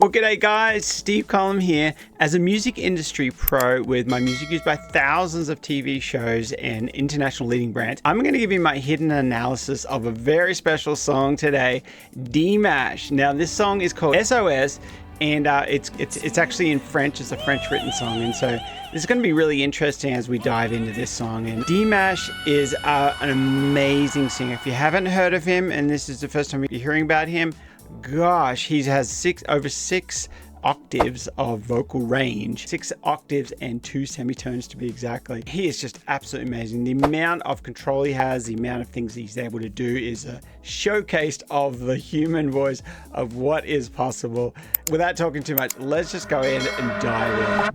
Well, g'day guys, Steve Collum here. As a music industry pro with my music used by thousands of TV shows and international leading brands, I'm going to give you my hidden analysis of a very special song today, Dimash. Now, this song is called SOS, and it's actually in French. It's a French written song, and so this is going to be really interesting as we dive into this song. And Dimash is an amazing singer. If you haven't heard of him, and this is the first time you're hearing about him, gosh, he has over six octaves of vocal range, 6 octaves and 2 semitones to be exactly. He is just absolutely amazing. The amount of control he has, the amount of things he's able to do is a showcase of the human voice of what is possible. Without talking too much, let's just go in and dive in.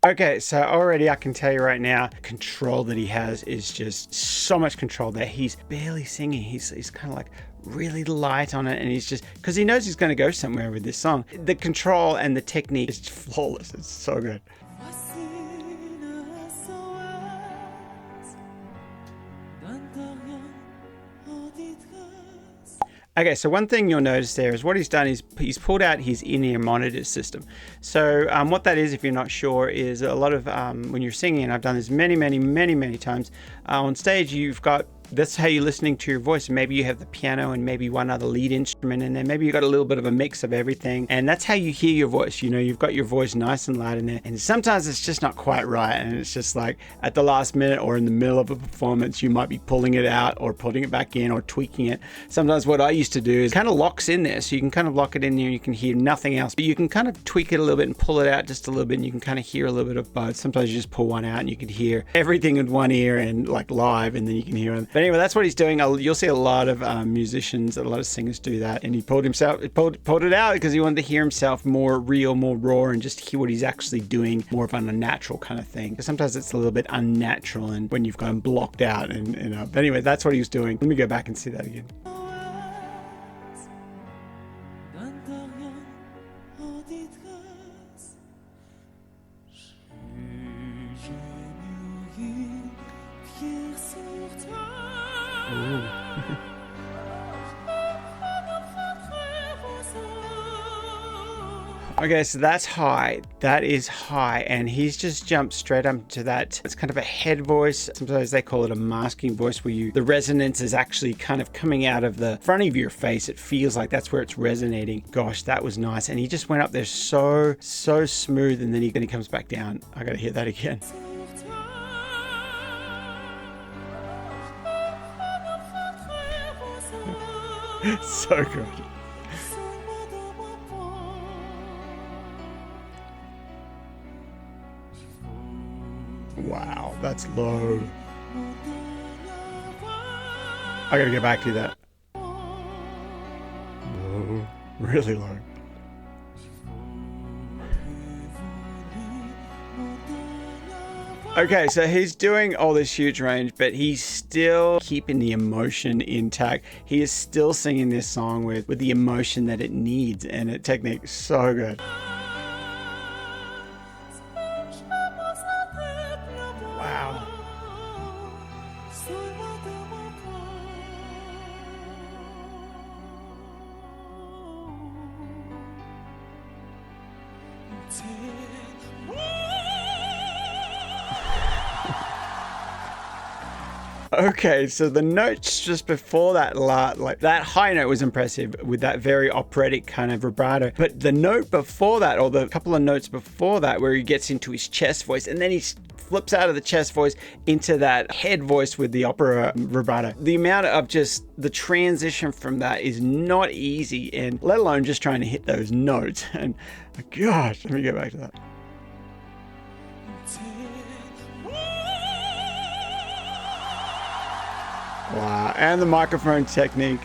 Okay, so already I can tell you right now, control that he has is just so much control that he's barely singing. He's kind of like really light on it, and he's just, because he knows he's going to go somewhere with this song. The control and the technique is flawless. It's so good. Okay, so one thing you'll notice there is what he's done is he's pulled out his in-ear monitor system. So what that is, if you're not sure, is a lot of when you're singing, and I've done this many times, on stage you've got, that's how you're listening to your voice. Maybe you have the piano and maybe one other lead instrument in there. Maybe you got a little bit of a mix of everything. And that's how you hear your voice. You know, you've got your voice nice and loud in there. And sometimes it's just not quite right. And it's just like at the last minute or in the middle of a performance, you might be pulling it out or putting it back in or tweaking it. Sometimes what I used to do is kind of locks in there. So you can kind of lock it in there. You can hear nothing else. But you can kind of tweak it a little bit and pull it out just a little bit. And you can kind of hear a little bit of both. Sometimes you just pull one out and you can hear everything in one ear and like live, and then you can hear it. But anyway, that's what he's doing. You'll see a lot of musicians, a lot of singers do that, and he pulled it out because he wanted to hear himself more real, more raw, and just hear what he's actually doing, more of an unnatural kind of thing. Because sometimes it's a little bit unnatural, and when you've got him blocked out, and you know. But anyway, that's what he was doing. Let me go back and see that again. Okay, so that's high. That is high, and he's just jumped straight up to that. It's kind of a head voice. Sometimes they call it a masking voice, where the resonance is actually kind of coming out of the front of your face. It feels like that's where it's resonating. Gosh, that was nice. And he just went up there so smooth, and then he comes back down. I gotta hear that again. So good. Wow, that's low. I gotta get back to that. Low, really low. Okay, so he's doing all this huge range, but he's still keeping the emotion intact. He is still singing this song with the emotion that it needs, and the technique is so good. Wow. Okay, so the notes just before that, like that high note was impressive with that very operatic kind of vibrato. But the note before that, or the couple of notes before that, where he gets into his chest voice, and then he flips out of the chest voice into that head voice with the opera vibrato. The amount of just the transition from that is not easy, and let alone just trying to hit those notes. And gosh, let me get back to that. Wow, and the microphone technique.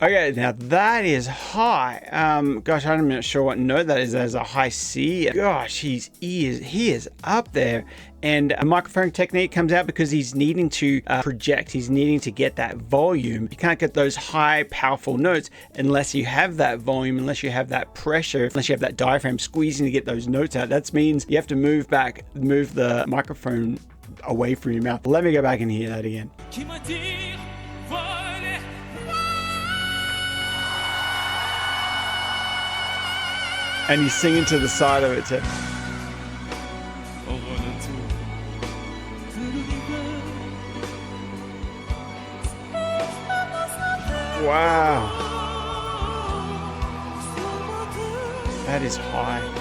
Okay, now that is high. Gosh, I'm not sure what note that is. There's a high C. Gosh, he is up there. And a microphone technique comes out because he's needing to project. He's needing to get that volume. You can't get those high, powerful notes unless you have that volume, unless you have that pressure, unless you have that diaphragm squeezing to get those notes out. That means you have to move the microphone away from your mouth. Let me go back and hear that again. And he's singing to the side of it too. Wow. That is high.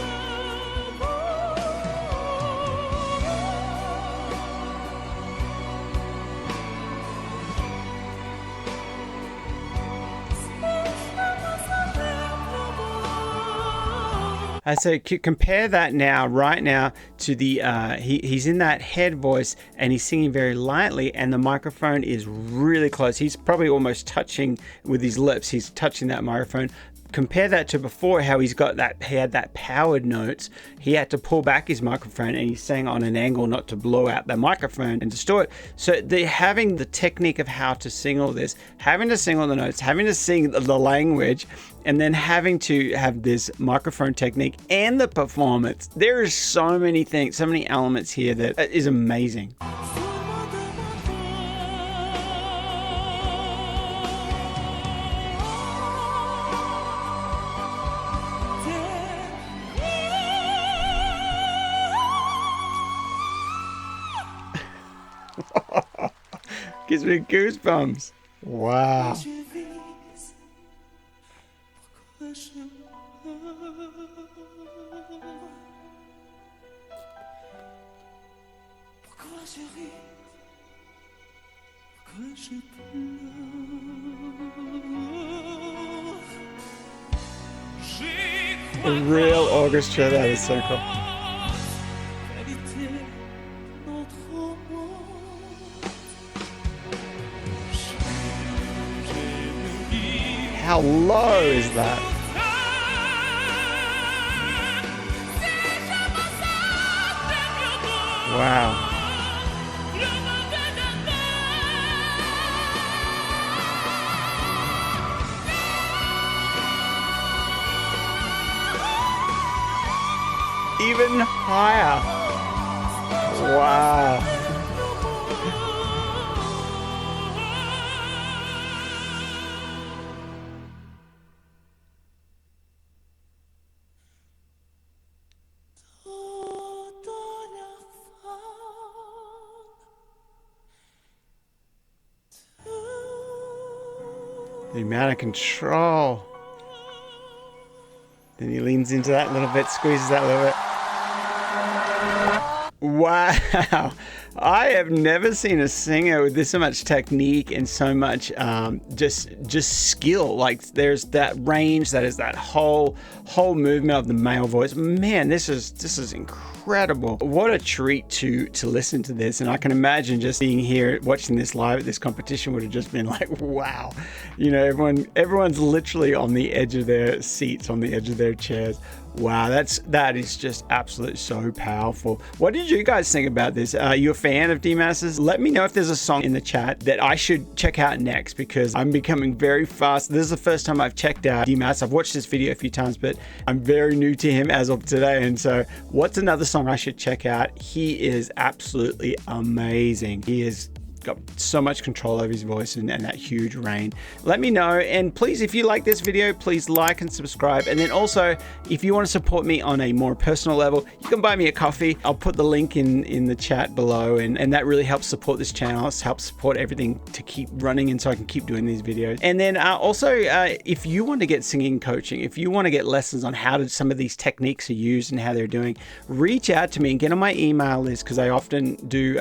So compare that right now to the he's in that head voice and he's singing very lightly and the microphone is really close. He's probably almost touching with his lips. He's touching that microphone. Compare that to before, how he had that powered notes. He had to pull back his microphone and he sang on an angle not to blow out the microphone and distort. So having the technique of how to sing all this, having to sing all the notes, having to sing the language, and then having to have this microphone technique and the performance. There is so many things, so many elements here that is amazing. Gives me goosebumps. Wow. A real orchestra, that is so cool. How low is that? Wow. Even higher. Wow. The amount of control. Then he leans into that a little bit, squeezes that a little bit. Wow. I have never seen a singer with this so much technique and so much just skill. Like there's that range, that is that whole movement of the male voice. Man, this is incredible. What a treat to listen to this. And I can imagine just being here watching this live at this competition would have just been like, wow. You know, everyone's literally on the edge of their seats, on the edge of their chairs. Wow, that is just absolutely so powerful. What did you guys think about this? Are you a fan of Dimash's? Let me know if there's a song in the chat that I should check out next, because I'm becoming very fast. This is the first time I've checked out Dimash. I've watched this video a few times, but I'm very new to him as of today. And so what's another song I should check out? He is absolutely amazing. He is got so much control over his voice and that huge range. Let me know, and please, if you like this video, please like and subscribe. And then also, if you want to support me on a more personal level, you can buy me a coffee. I'll put the link in the chat below, and that really helps support this channel. It helps support everything to keep running, and so I can keep doing these videos. And then also, if you want to get singing coaching, if you want to get lessons on how some of these techniques are used and how they're doing, reach out to me and get on my email list, because I often do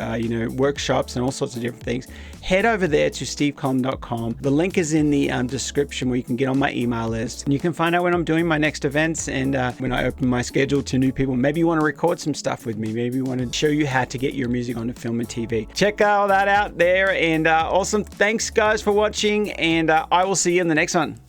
workshops and all sorts of different things. Head over there to stevecolm.com. The link is in the description, where you can get on my email list, and you can find out when I'm doing my next events, and when I open my schedule to new people. Maybe you want to record some stuff with me. Maybe you want to show you how to get your music onto film and TV. Check all that out there, and awesome. Thanks guys for watching, and I will see you in the next one.